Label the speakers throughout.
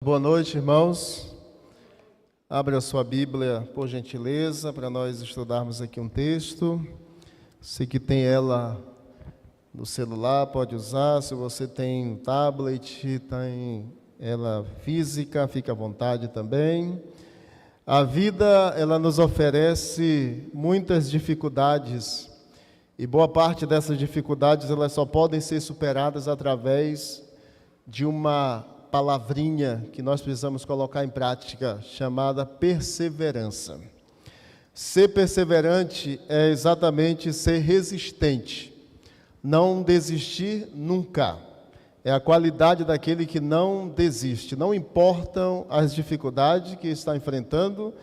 Speaker 1: Boa noite, irmãos. Abra a sua Bíblia, por gentileza, para nós estudarmos aqui um texto. Você que tem ela no celular, pode usar. Se você tem um tablet, tem ela física, fica à vontade também. A vida, ela nos oferece muitas dificuldades, e boa parte dessas dificuldades, elas só podem ser superadas através de uma palavrinha que nós precisamos colocar em prática, chamada perseverança. Ser perseverante é exatamente ser resistente, não desistir nunca. É a qualidade daquele que não desiste, não importam as dificuldades que está enfrentando,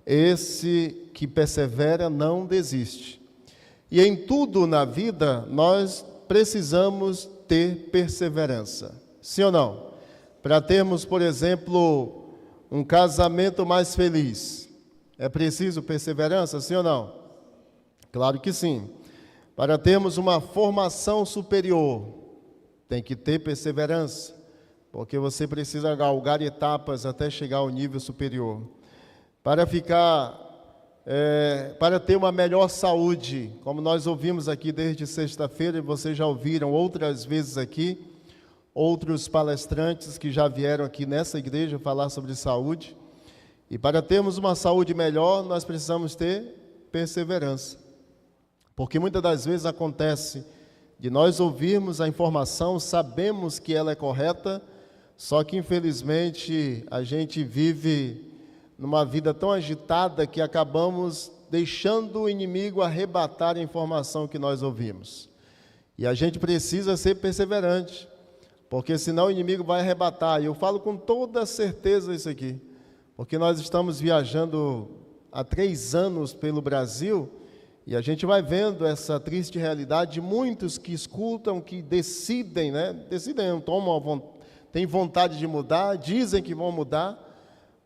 Speaker 1: esse que persevera não desiste. E em tudo na vida, nós precisamos ter perseverança, sim ou não? Para termos, por exemplo, um casamento mais feliz, é preciso perseverança, sim ou não? Claro que sim. Para termos uma formação superior, tem que ter perseverança, porque você precisa galgar etapas até chegar ao nível superior. Para ter uma melhor saúde, como nós ouvimos aqui desde sexta-feira, e vocês já ouviram outras vezes aqui, outros palestrantes que já vieram aqui nessa igreja falar sobre saúde. E para termos uma saúde melhor, nós precisamos ter perseverança. Porque muitas das vezes acontece de nós ouvirmos a informação, sabemos que ela é correta, só que infelizmente a gente vive numa vida tão agitada que acabamos deixando o inimigo arrebatar a informação que nós ouvimos. E a gente precisa ser perseverante, porque senão o inimigo vai arrebatar. E eu falo com toda certeza isso aqui, porque nós estamos viajando há 3 anos pelo Brasil, e a gente vai vendo essa triste realidade de muitos que escutam, que decidem, têm vontade de mudar, dizem que vão mudar,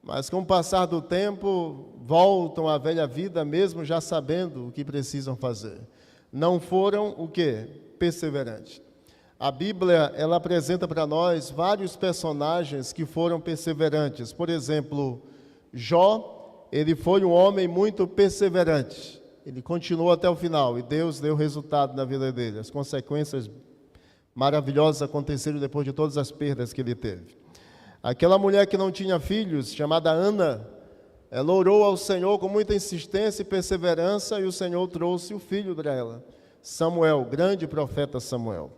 Speaker 1: mas com o passar do tempo, voltam à velha vida, mesmo já sabendo o que precisam fazer. Não foram o quê? Perseverantes. A Bíblia, ela apresenta para nós vários personagens que foram perseverantes. Por exemplo, Jó, ele foi um homem muito perseverante. Ele continuou até o final e Deus deu resultado na vida dele. As consequências maravilhosas aconteceram depois de todas as perdas que ele teve. Aquela mulher que não tinha filhos, chamada Ana, ela orou ao Senhor com muita insistência e perseverança, e o Senhor trouxe o filho para ela, Samuel, grande profeta Samuel.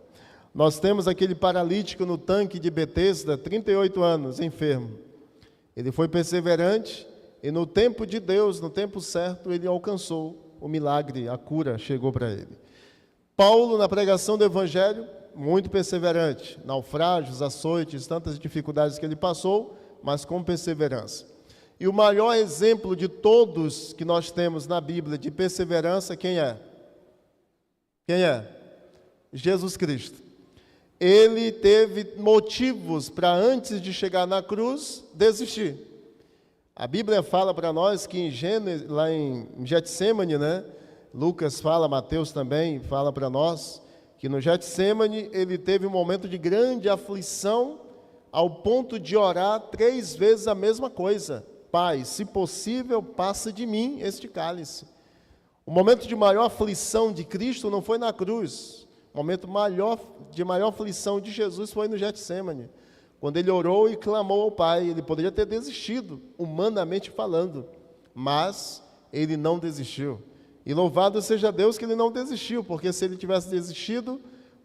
Speaker 1: Nós temos aquele paralítico no tanque de Betesda, 38 anos, enfermo. Ele foi perseverante e no tempo de Deus, no tempo certo, ele alcançou o milagre, a cura chegou para ele. Paulo, na pregação do Evangelho, muito perseverante, naufrágios, açoites, tantas dificuldades que ele passou, mas com perseverança. E o maior exemplo de todos que nós temos na Bíblia de perseverança, quem é? Quem é? Jesus Cristo. Ele teve motivos para, antes de chegar na cruz, desistir. A Bíblia fala para nós que em Gênesis, lá em Getsêmani, Lucas fala, Mateus também fala para nós, que no Getsêmani ele teve um momento de grande aflição, ao ponto de orar 3 vezes a mesma coisa. Pai, se possível, passa de mim este cálice. O momento de maior aflição de Cristo não foi na cruz. O momento de maior aflição de Jesus foi no Getsêmani, quando ele orou e clamou ao Pai. Ele poderia ter desistido, humanamente falando, mas ele não desistiu. E louvado seja Deus que ele não desistiu, porque se ele tivesse desistido,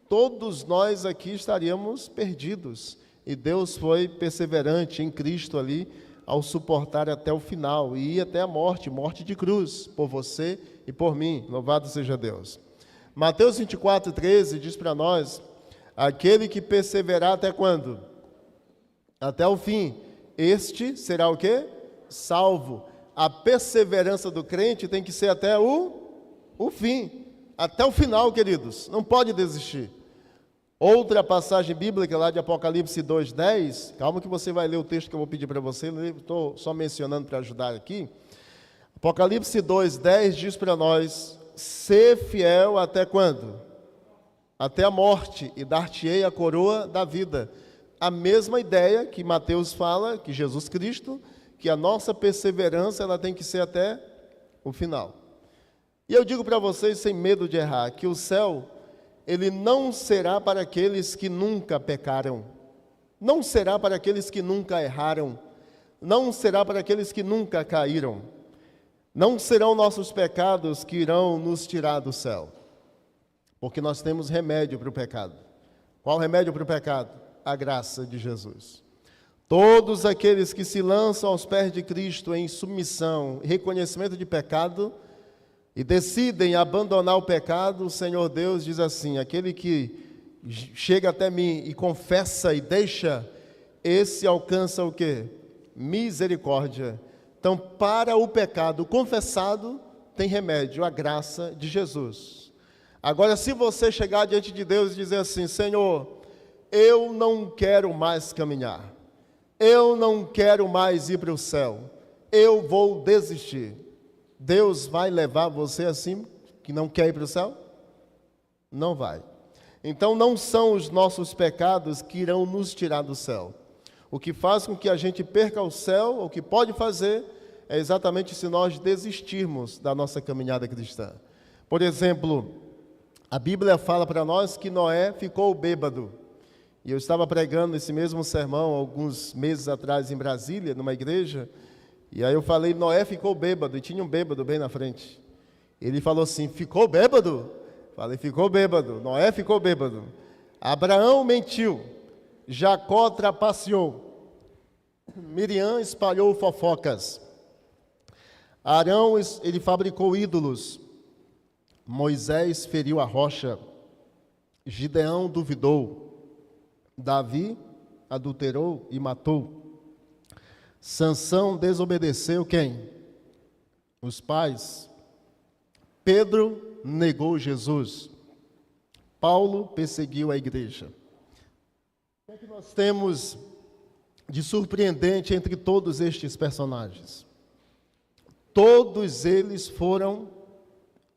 Speaker 1: todos nós aqui estaríamos perdidos. E Deus foi perseverante em Cristo ali, ao suportar até o final, e ir até a morte de cruz, por você e por mim. Louvado seja Deus. Mateus 24, 13 diz para nós, aquele que perseverar até quando? Até o fim. Este será o quê? Salvo. A perseverança do crente tem que ser até o fim. Até o final, queridos. Não pode desistir. Outra passagem bíblica lá de Apocalipse 2:10, calma que você vai ler o texto que eu vou pedir para você, estou só mencionando para ajudar aqui. Apocalipse 2:10 diz para nós, ser fiel até quando? Até a morte, e dar-te-ei a coroa da vida. a mesma ideia que Mateus fala, que Jesus Cristo, que a nossa perseverança ela tem que ser até o final. E eu digo para vocês, sem medo de errar, que o céu, ele não será para aqueles que nunca pecaram, não será para aqueles que nunca erraram, não será para aqueles que nunca caíram, não serão nossos pecados que irão nos tirar do céu, porque nós temos remédio para o pecado. Qual remédio para o pecado? A graça de Jesus. Todos aqueles que se lançam aos pés de Cristo em submissão e reconhecimento de pecado e decidem abandonar o pecado, o Senhor Deus diz assim: aquele que chega até mim e confessa e deixa, esse alcança o quê? Misericórdia. Então, para o pecado confessado, tem remédio, a graça de Jesus. Agora, se você chegar diante de Deus e dizer assim: Senhor, eu não quero mais caminhar, eu não quero mais ir para o céu, eu vou desistir. Deus vai levar você assim, que não quer ir para o céu? Não vai. Então, não são os nossos pecados que irão nos tirar do céu. O que faz com que a gente perca o céu, o que pode fazer, é exatamente se nós desistirmos da nossa caminhada cristã. Por exemplo, a Bíblia fala para nós que Noé ficou bêbado. E eu estava pregando esse mesmo sermão alguns meses atrás em Brasília, numa igreja, e aí eu falei: Noé ficou bêbado, e tinha um bêbado bem na frente. Ele falou assim: ficou bêbado? Falei: ficou bêbado. Noé ficou bêbado. Abraão mentiu. Jacó trapaceou. Miriam espalhou fofocas. Arão, ele fabricou ídolos. Moisés feriu a rocha. Gideão duvidou. Davi adulterou e matou. Sansão desobedeceu quem? Os pais. Pedro negou Jesus. Paulo perseguiu a igreja. O que é que nós temos de surpreendente entre todos estes personagens? Todos eles foram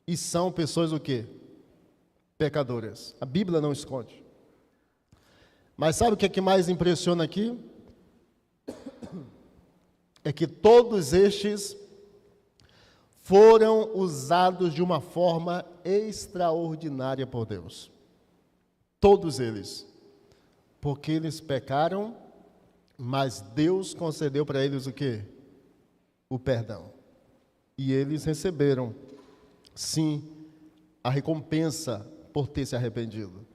Speaker 1: e são pessoas o quê? Pecadoras. A Bíblia não esconde. Mas sabe o que é que mais impressiona aqui? É que todos estes foram usados de uma forma extraordinária por Deus. Todos eles. Porque eles pecaram, mas Deus concedeu para eles o quê? O perdão. E eles receberam, sim, a recompensa por ter se arrependido.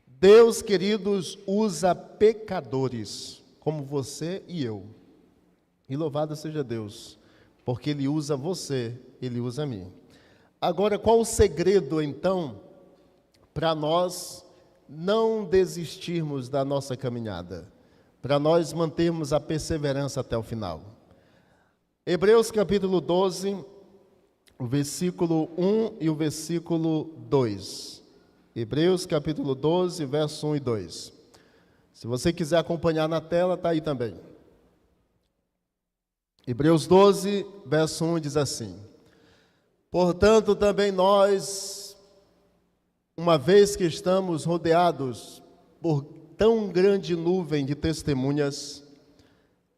Speaker 1: Deus, queridos, usa pecadores, como você e eu. E louvado seja Deus, porque Ele usa você, Ele usa a mim. Agora, qual o segredo, então, para nós não desistirmos da nossa caminhada? Para nós mantermos a perseverança até o final. Hebreus capítulo 12, o versículo 1 e o versículo 2. Hebreus capítulo 12, verso 1 e 2. Se você quiser acompanhar na tela, está aí também. Hebreus 12, verso 1 diz assim: portanto, também nós, uma vez que estamos rodeados por tão grande nuvem de testemunhas,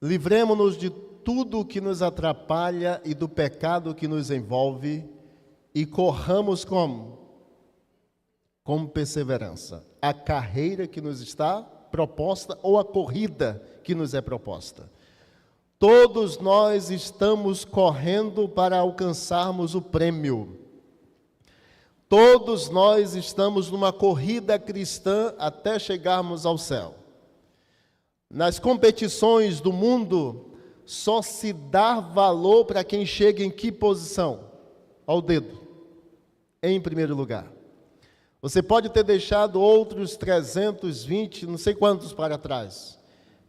Speaker 1: livremo-nos de tudo o que nos atrapalha e do pecado que nos envolve, e corramos como? Com perseverança a carreira que nos está proposta, ou a corrida que nos é proposta. Todos nós estamos correndo para alcançarmos o prêmio. Todos nós estamos numa corrida cristã até chegarmos ao céu. Nas competições do mundo, só se dá valor para quem chega em que posição? Ao dedo. Em primeiro lugar. Você pode ter deixado outros 320, não sei quantos para trás.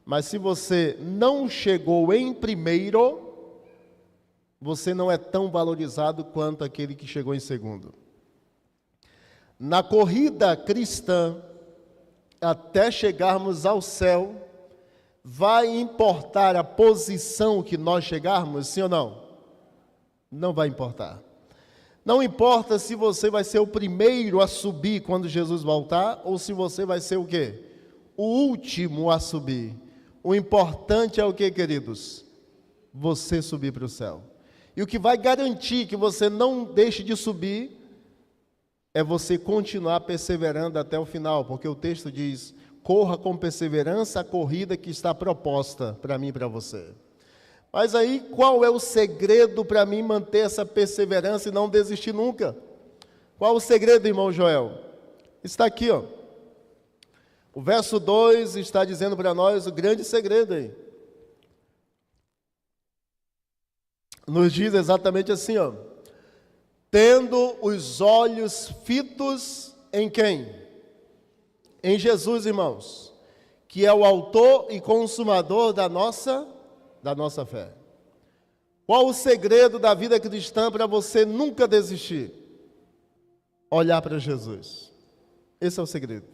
Speaker 1: Mas se você não chegou em primeiro, você não é tão valorizado quanto aquele que chegou em segundo. Na corrida cristã, até chegarmos ao céu, vai importar a posição que nós chegarmos, sim ou não? Não vai importar. Não importa se você vai ser o primeiro a subir quando Jesus voltar, ou se você vai ser o quê? o último a subir. O importante é o que, queridos? Você subir para o céu. E o que vai garantir que você não deixe de subir é você continuar perseverando até o final, porque o texto diz: corra com perseverança a corrida que está proposta para mim e para você. Mas aí, qual é o segredo para mim manter essa perseverança e não desistir nunca? Qual o segredo, irmão Joel? Está aqui, ó. O verso 2 está dizendo para nós o grande segredo aí. Nos diz exatamente assim, ó: tendo os olhos fitos em quem? Em Jesus, irmãos, que é o autor e consumador da nossa fé. Qual o segredo da vida cristã para você nunca desistir? Olhar para Jesus. Esse é o segredo.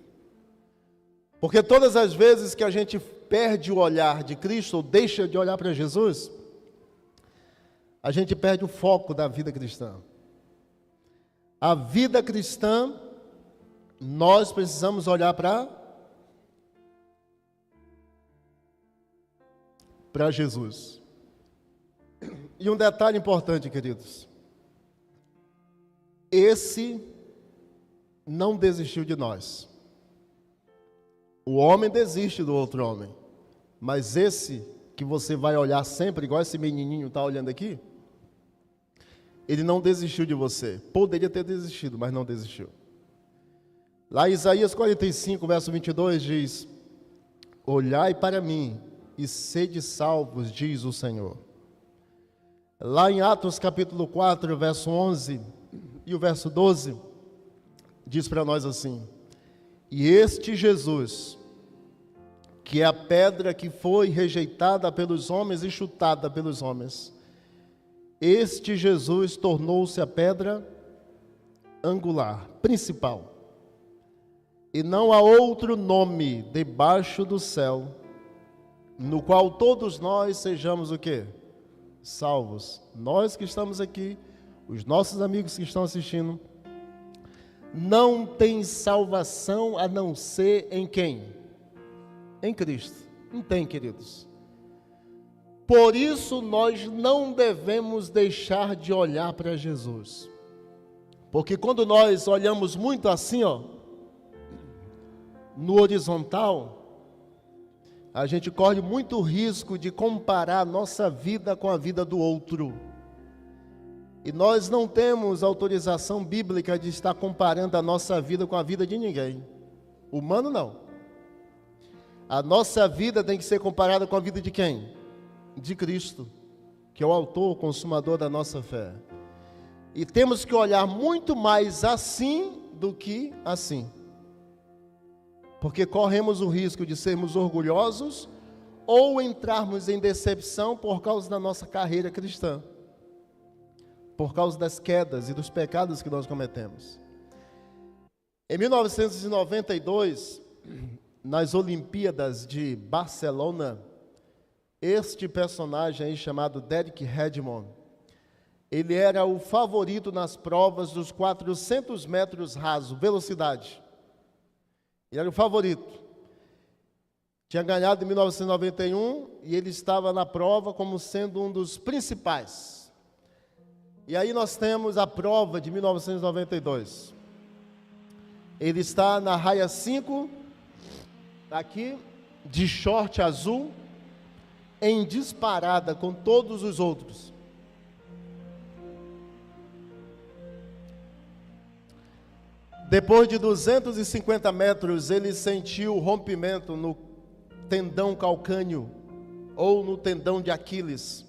Speaker 1: Porque todas as vezes que a gente perde o olhar de Cristo, ou deixa de olhar para Jesus, a gente perde o foco da vida cristã. A vida cristã, nós precisamos olhar para Jesus. E um detalhe importante, queridos: esse não desistiu de nós. O homem desiste do outro homem, mas esse que você vai olhar sempre, igual esse menininho está olhando aqui, ele não desistiu de você. Poderia ter desistido, mas não desistiu. Lá em Isaías 45, verso 22, diz: olhai para mim e sede salvos, diz o Senhor. Lá em Atos capítulo 4, verso 11 e o verso 12, diz para nós assim: e este Jesus, que é a pedra que foi rejeitada pelos homens e chutada pelos homens, este Jesus tornou-se a pedra angular, principal. E não há outro nome debaixo do céu, no qual todos nós sejamos o quê? Salvos. Nós que estamos aqui, os nossos amigos que estão assistindo, não tem salvação a não ser em quem? Em Cristo. Não tem, queridos. Por isso nós não devemos deixar de olhar para Jesus. Porque quando nós olhamos muito assim, ó, no horizontal, a gente corre muito risco de comparar a nossa vida com a vida do outro. E nós não temos autorização bíblica de estar comparando a nossa vida com a vida de ninguém. Humano não. A nossa vida tem que ser comparada com a vida de quem? De Cristo, que é o autor, o consumador da nossa fé. E temos que olhar muito mais assim do que assim. Porque corremos o risco de sermos orgulhosos ou entrarmos em decepção por causa da nossa carreira cristã, por causa das quedas e dos pecados que nós cometemos. Em 1992, nas Olimpíadas de Barcelona, este personagem aí chamado Derek Redmond, ele era o favorito nas provas dos 400 metros raso, velocidade. Ele era o favorito. Tinha ganhado em 1991 e ele estava na prova como sendo um dos principais. E aí nós temos a prova de 1992. Ele está na raia 5, aqui, de short azul, em disparada com todos os outros. Depois de 250 metros, ele sentiu o rompimento no tendão calcâneo ou no tendão de Aquiles.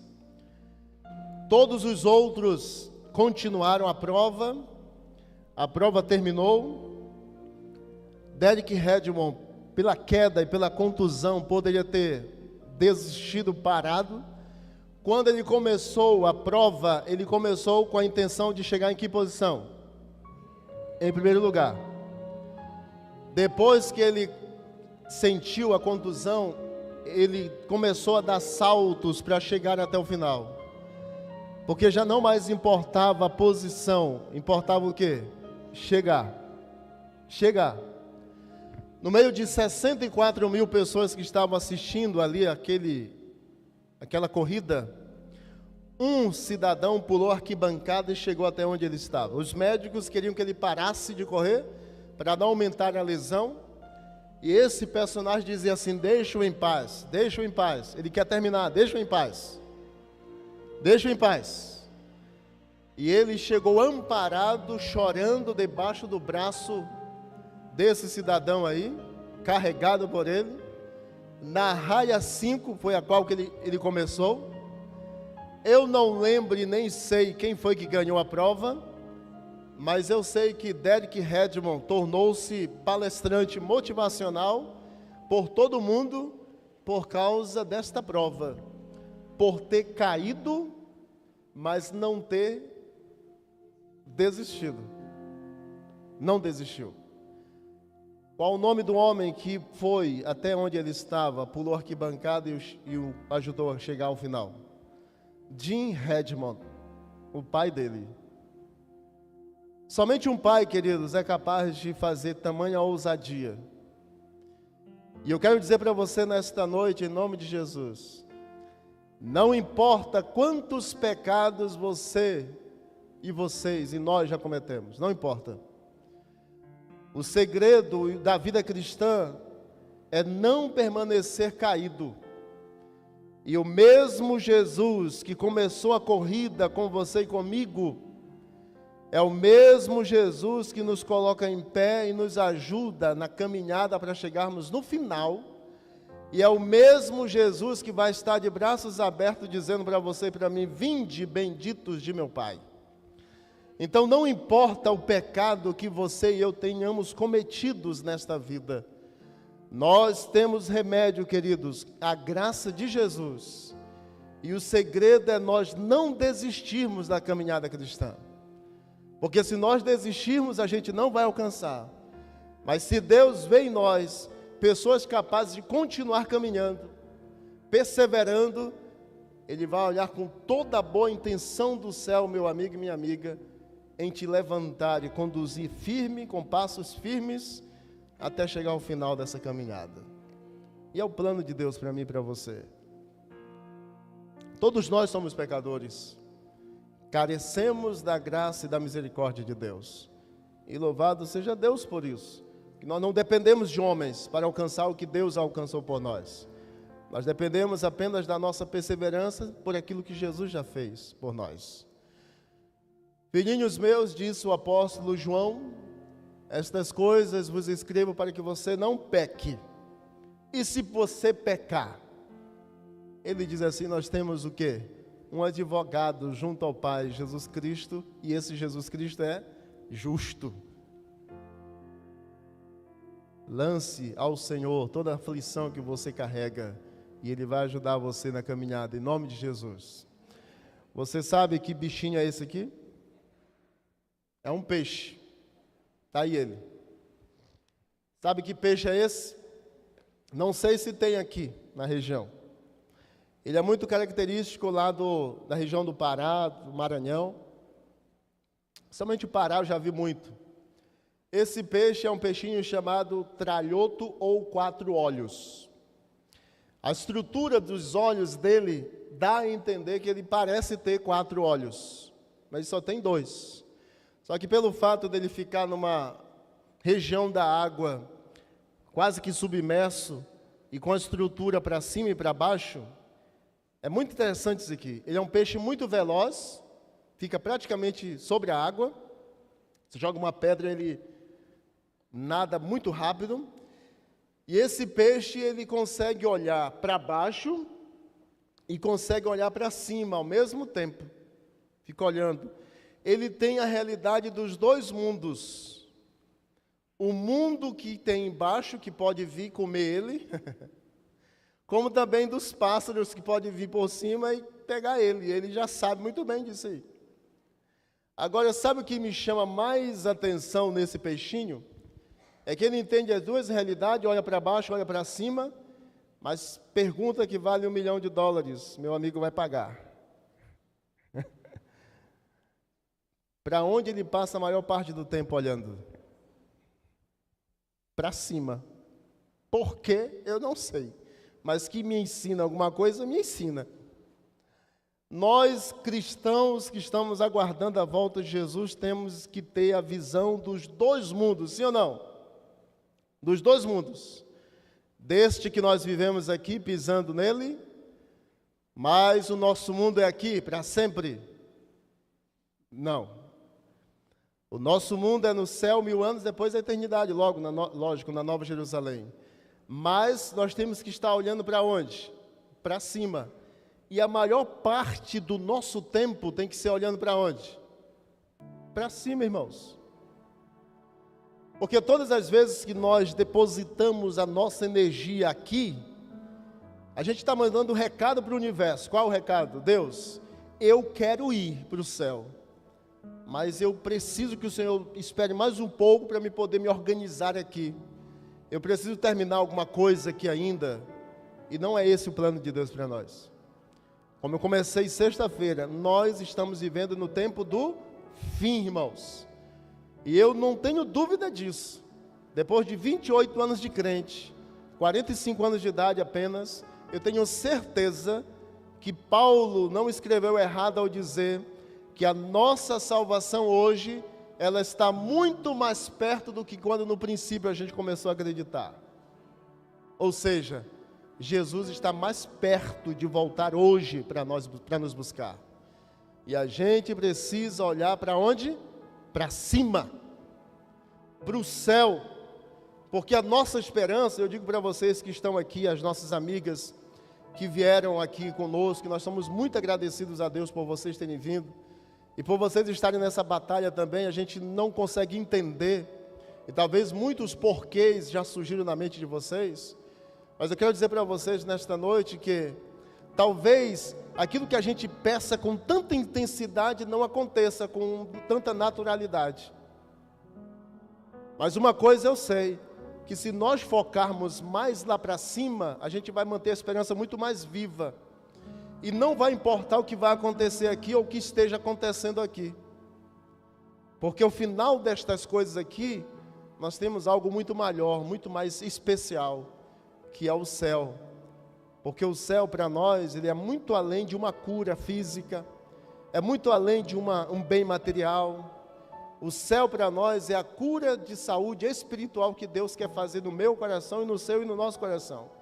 Speaker 1: Todos os outros continuaram a prova terminou. Derek Redmond, pela queda e pela contusão, poderia ter desistido, parado. Quando ele começou a prova, ele começou com a intenção de chegar em que posição? Em primeiro lugar. Depois que ele sentiu a contusão, ele começou a dar saltos para chegar até o final. Porque já não mais importava a posição, importava o quê? Chegar. No meio de 64 mil pessoas que estavam assistindo ali aquela corrida, um cidadão pulou a arquibancada e chegou até onde ele estava. Os médicos queriam que ele parasse de correr para não aumentar a lesão. E esse personagem dizia assim: deixa-o em paz, deixa-o em paz. Ele quer terminar, deixa-o em paz. Deixa-o em paz. E ele chegou amparado, chorando debaixo do braço desse cidadão aí, carregado por ele. Na raia 5 foi a qual que ele começou. Eu não lembro e nem sei quem foi que ganhou a prova, mas eu sei que Derek Redmond tornou-se palestrante motivacional por todo mundo por causa desta prova, por ter caído, mas não ter desistido. Não desistiu. Qual o nome do homem que foi até onde ele estava, pulou a arquibancada e o ajudou a chegar ao final? Jim Redmond, o pai dele. Somente um pai, queridos, é capaz de fazer tamanha ousadia. E eu quero dizer para você nesta noite, em nome de Jesus, não importa quantos pecados você e vocês e nós já cometemos, não importa. O segredo da vida cristã é não permanecer caído. E o mesmo Jesus que começou a corrida com você e comigo, é o mesmo Jesus que nos coloca em pé e nos ajuda na caminhada para chegarmos no final. E é o mesmo Jesus que vai estar de braços abertos dizendo para você e para mim: vinde, benditos de meu Pai. Então não importa o pecado que você e eu tenhamos cometidos nesta vida, nós temos remédio, queridos, a graça de Jesus. E o segredo é nós não desistirmos da caminhada cristã. Porque se nós desistirmos, a gente não vai alcançar. Mas se Deus vê em nós pessoas capazes de continuar caminhando, perseverando, Ele vai olhar com toda a boa intenção do céu, meu amigo e minha amiga, em te levantar e conduzir firme, com passos firmes, até chegar ao final dessa caminhada. E é o plano de Deus para mim e para você. Todos nós somos pecadores, carecemos da graça e da misericórdia de Deus. E louvado seja Deus por isso, que nós não dependemos de homens para alcançar o que Deus alcançou por nós. Nós dependemos apenas da nossa perseverança por aquilo que Jesus já fez por nós. Filhinhos meus, disse o apóstolo João, estas coisas vos escrevo para que você não peque. E se você pecar? Ele diz assim: nós temos o quê? Um advogado junto ao Pai, Jesus Cristo, e esse Jesus Cristo é justo. Lance ao Senhor toda a aflição que você carrega, e Ele vai ajudar você na caminhada, em nome de Jesus. Você sabe que bichinho é esse aqui? É um peixe. Está aí ele. Sabe que peixe é esse? Não sei se tem aqui na região. Ele é muito característico lá da região do Pará, do Maranhão. Somente o Pará eu já vi muito. Esse peixe é um peixinho chamado tralhoto ou quatro olhos. A estrutura dos olhos dele dá a entender que ele parece ter 4 olhos, mas ele só tem 2. Só que pelo fato dele ficar numa região da água quase que submerso e com a estrutura para cima e para baixo, é muito interessante isso aqui. Ele é um peixe muito veloz, fica praticamente sobre a água. Você joga uma pedra, ele nada muito rápido. E esse peixe, ele consegue olhar para baixo e consegue olhar para cima ao mesmo tempo. Fica olhando. Ele tem a realidade dos 2 mundos. O mundo que tem embaixo, que pode vir comer ele, como também dos pássaros que podem vir por cima e pegar ele. Ele já sabe muito bem disso aí. Agora, sabe o que me chama mais atenção nesse peixinho? É que ele entende as 2 realidades, olha para baixo, olha para cima, mas pergunta que vale $1 milhão, meu amigo vai pagar. Para onde ele passa a maior parte do tempo olhando? Para cima. Por quê? Eu não sei. Mas que me ensina alguma coisa, me ensina. Nós, cristãos que estamos aguardando a volta de Jesus, temos que ter a visão dos dois mundos, sim ou não? Dos dois mundos. Deste que nós vivemos aqui, pisando nele, mas o nosso mundo é aqui para sempre. Não. O nosso mundo é no céu 1000 anos depois da eternidade, lógico, na Nova Jerusalém. Mas nós temos que estar olhando para onde? Para cima. E a maior parte do nosso tempo tem que ser olhando para onde? Para cima, irmãos. Porque todas as vezes que nós depositamos a nossa energia aqui, a gente está mandando um recado para o universo. Qual o recado? Deus, eu quero ir para o céu, mas eu preciso que o Senhor espere mais um pouco para me poder me organizar aqui. Eu preciso terminar alguma coisa aqui ainda, e não é esse o plano de Deus para nós. Como eu comecei sexta-feira, nós estamos vivendo no tempo do fim, irmãos. E eu não tenho dúvida disso. Depois de 28 anos de crente, 45 anos de idade apenas, eu tenho certeza que Paulo não escreveu errado ao dizer que a nossa salvação hoje, ela está muito mais perto do que quando no princípio a gente começou a acreditar. Ou seja, Jesus está mais perto de voltar hoje para nos buscar. E a gente precisa olhar para onde? Para cima, para o céu. Porque a nossa esperança, eu digo para vocês que estão aqui, as nossas amigas que vieram aqui conosco, nós somos muito agradecidos a Deus por vocês terem vindo. E por vocês estarem nessa batalha também, a gente não consegue entender. E talvez muitos porquês já surgiram na mente de vocês. Mas eu quero dizer para vocês nesta noite que talvez aquilo que a gente peça com tanta intensidade não aconteça com tanta naturalidade. Mas uma coisa eu sei, que se nós focarmos mais lá para cima, a gente vai manter a esperança muito mais viva. E não vai importar o que vai acontecer aqui ou o que esteja acontecendo aqui. Porque o final destas coisas aqui, nós temos algo muito maior, muito mais especial, que é o céu. Porque o céu para nós, ele é muito além de uma cura física, é muito além de um bem material. O céu para nós é a cura de saúde espiritual que Deus quer fazer no meu coração e no seu e no nosso coração.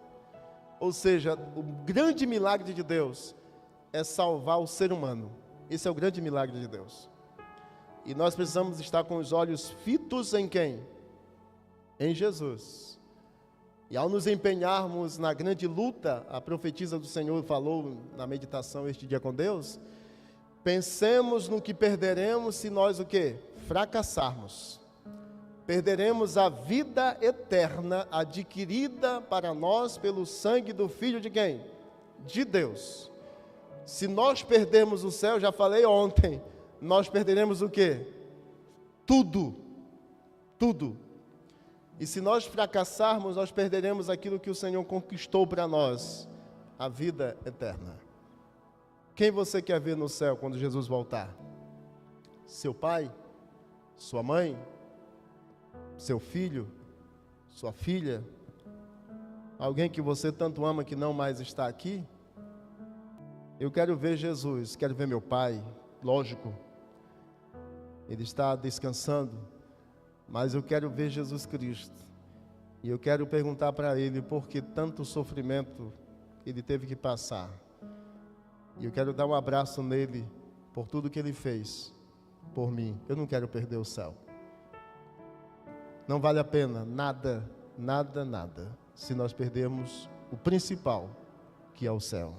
Speaker 1: Ou seja, o grande milagre de Deus é salvar o ser humano. Esse é o grande milagre de Deus. E nós precisamos estar com os olhos fitos em quem? Em Jesus. E ao nos empenharmos na grande luta, a profetisa do Senhor falou na meditação este dia com Deus, pensemos no que perderemos se nós o quê? Fracassarmos. Perderemos a vida eterna adquirida para nós pelo sangue do Filho de quem? De Deus. Se nós perdermos o céu, já falei ontem, nós perderemos o quê? Tudo. Tudo. E se nós fracassarmos, nós perderemos aquilo que o Senhor conquistou para nós, a vida eterna. Quem você quer ver no céu quando Jesus voltar? Seu pai? Sua mãe? Seu filho? Sua filha? Alguém que você tanto ama que não mais está aqui? Eu quero ver Jesus, quero ver meu pai, lógico. Ele está descansando. Mas eu quero ver Jesus Cristo. E eu quero perguntar para Ele por que tanto sofrimento Ele teve que passar. E eu quero dar um abraço nele por tudo que Ele fez por mim. Eu não quero perder o céu. Não vale a pena nada, nada, nada, se nós perdermos o principal, que é o céu.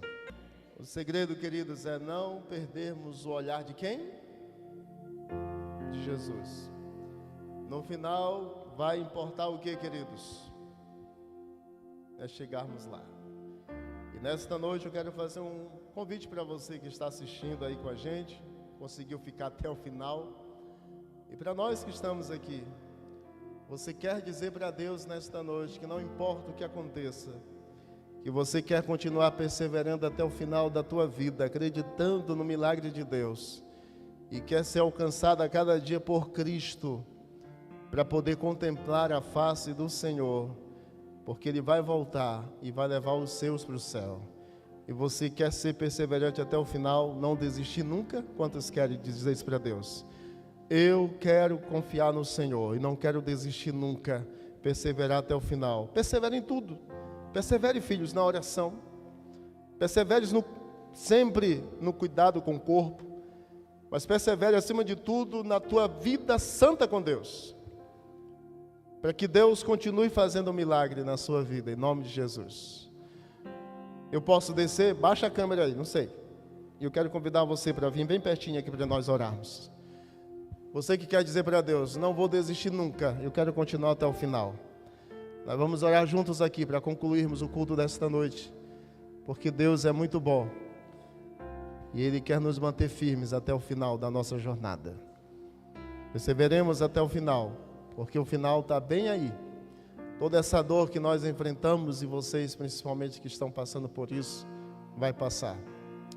Speaker 1: O segredo, queridos, é não perdermos o olhar de quem? De Jesus. No final, vai importar o que, queridos? É chegarmos lá. E nesta noite eu quero fazer um convite para você que está assistindo aí com a gente, conseguiu ficar até o final. E para nós que estamos aqui, você quer dizer para Deus nesta noite que não importa o que aconteça, que você quer continuar perseverando até o final da tua vida, acreditando no milagre de Deus, e quer ser alcançado a cada dia por Cristo, para poder contemplar a face do Senhor. porque Ele vai voltar e vai levar os seus para o céu. E você quer ser perseverante até o final, não desistir nunca? Quantos querem dizer isso para Deus? Eu quero confiar no Senhor e não quero desistir nunca, perseverar até o final. Persevere em tudo. Persevere, filhos, na oração. Persevere sempre no cuidado com o corpo. Mas persevere, acima de tudo, na tua vida santa com Deus. Para que Deus continue fazendo um milagre na sua vida, em nome de Jesus. Eu posso descer? Baixa a câmera aí, não sei. E eu quero convidar você para vir bem pertinho aqui para nós orarmos. Você que quer dizer para Deus, não vou desistir nunca, eu quero continuar até o final. Nós vamos orar juntos aqui para concluirmos o culto desta noite. Porque Deus é muito bom. E Ele quer nos manter firmes até o final da nossa jornada. Perseveremos até o final, porque o final está bem aí. Toda essa dor que nós enfrentamos, e vocês principalmente que estão passando por isso, vai passar.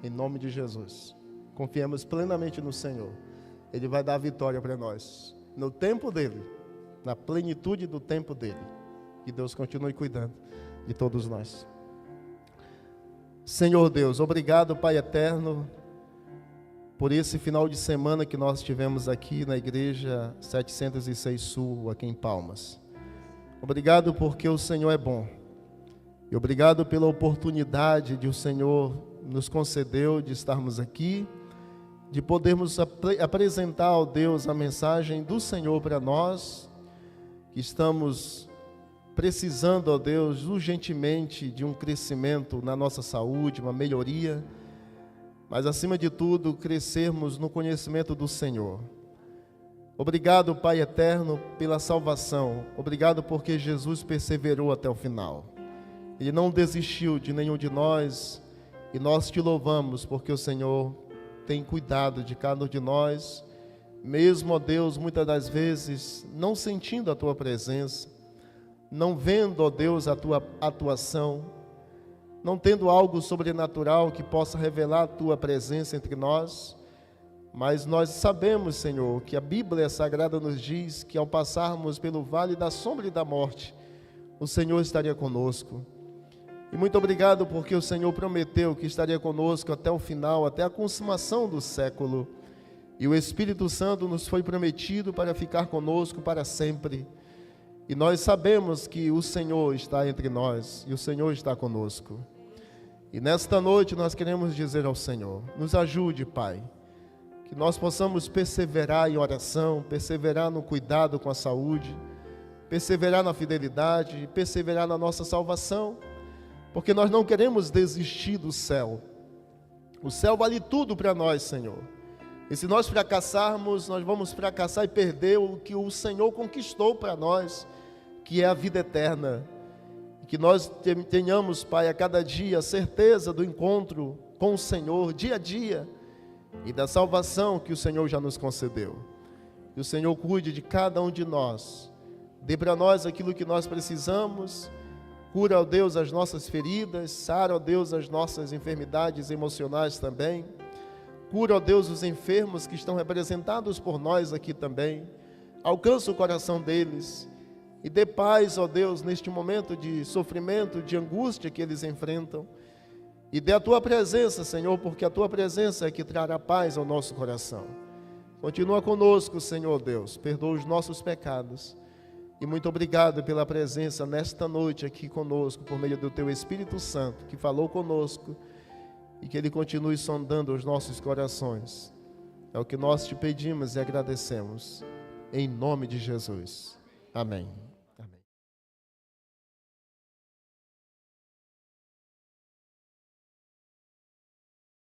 Speaker 1: Em nome de Jesus. Confiemos plenamente no Senhor. Ele vai dar a vitória para nós. No tempo dEle. Na plenitude do tempo dEle. Que Deus continue cuidando de todos nós. Senhor Deus, obrigado, Pai eterno, por esse final de semana que nós tivemos aqui na igreja 706 Sul, aqui em Palmas. Obrigado porque o Senhor é bom. E obrigado pela oportunidade de o Senhor nos concedeu de estarmos aqui, de podermos apresentar ao Deus a mensagem do Senhor para nós, que estamos precisando, ó Deus, urgentemente de um crescimento na nossa saúde, uma melhoria, mas acima de tudo, crescermos no conhecimento do Senhor. Obrigado, Pai eterno, pela salvação. Obrigado porque Jesus perseverou até o final. Ele não desistiu de nenhum de nós, e nós te louvamos porque o Senhor tem cuidado de cada um de nós, mesmo, ó Deus, muitas das vezes, não sentindo a Tua presença, não vendo, ó Deus, a Tua atuação, não tendo algo sobrenatural que possa revelar a Tua presença entre nós, mas nós sabemos, Senhor, que a Bíblia Sagrada nos diz que ao passarmos pelo vale da sombra e da morte, o Senhor estaria conosco. E muito obrigado porque o Senhor prometeu que estaria conosco até o final, até a consumação do século. E o Espírito Santo nos foi prometido para ficar conosco para sempre. E nós sabemos que o Senhor está entre nós e o Senhor está conosco. E nesta noite nós queremos dizer ao Senhor, nos ajude, Pai, que nós possamos perseverar em oração, perseverar no cuidado com a saúde, perseverar na fidelidade, perseverar na nossa salvação, porque nós não queremos desistir do céu. O céu vale tudo para nós, Senhor. E se nós fracassarmos, nós vamos fracassar e perder o que o Senhor conquistou para nós, que é a vida eterna. Que nós tenhamos, Pai, a cada dia a certeza do encontro com o Senhor, dia a dia, e da salvação que o Senhor já nos concedeu. Que o Senhor cuide de cada um de nós, dê para nós aquilo que nós precisamos, cura, ó Deus, as nossas feridas, sara, ó Deus, as nossas enfermidades emocionais também, cura, ó Deus, os enfermos que estão representados por nós aqui também, alcança o coração deles, e dê paz, ó Deus, neste momento de sofrimento, de angústia que eles enfrentam. E dê a Tua presença, Senhor, porque a Tua presença é que trará paz ao nosso coração. Continua conosco, Senhor Deus, perdoa os nossos pecados. E muito obrigado pela presença nesta noite aqui conosco, por meio do Teu Espírito Santo, que falou conosco, e que Ele continue sondando os nossos corações. É o que nós te pedimos e agradecemos. Em nome de Jesus. Amém.